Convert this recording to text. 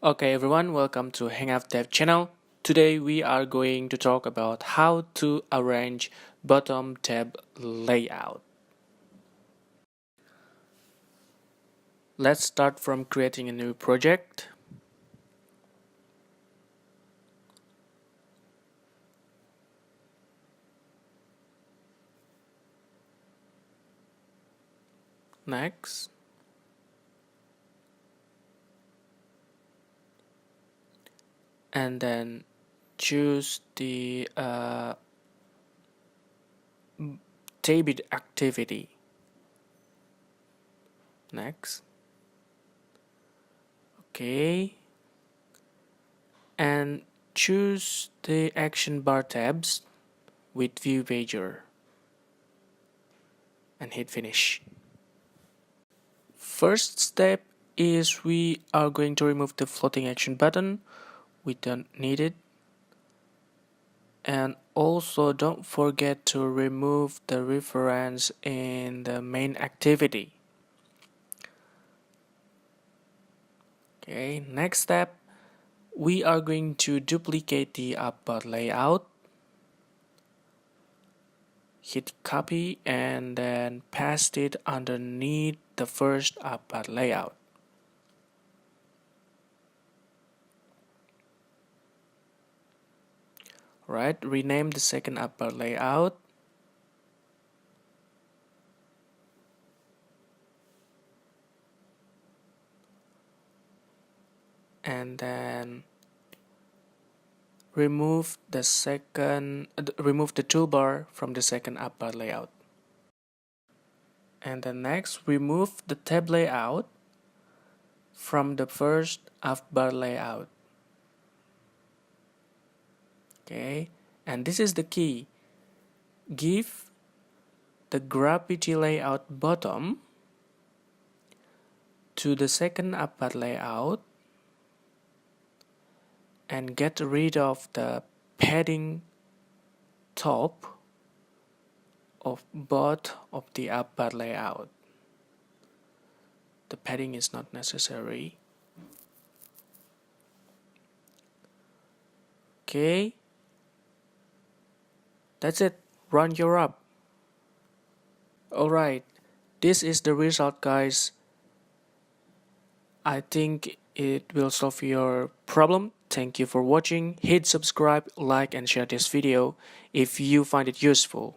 Okay everyone, welcome to Hangout Dev channel. Today we are going to talk about how to arrange bottom tab layout. Let's start from creating a new project. Next. And then choose the table activity. Next. Okay. And choose the action bar tabs with view pager. And hit finish. First step is we are going to remove the floating action button. We don't need it. And also don't forget to remove the reference in the main activity. Okay, next step, we are going to duplicate the appbar layout. Hit copy and then paste it underneath the first appbar layout. Right, rename the second appbar layout. And then remove the toolbar from the second appbar layout. And then next, remove the tab layout from the first appbar layout. Okay, and this is the key. Give the gravity layout bottom to the second appbar layout and get rid of the padding top of both of the appbar layout. The padding is not necessary. Okay, that's it. Run your app. Alright, this is the result, guys. I think it will solve your problem. Thank you for watching. Hit subscribe, like and share this video if you find it useful.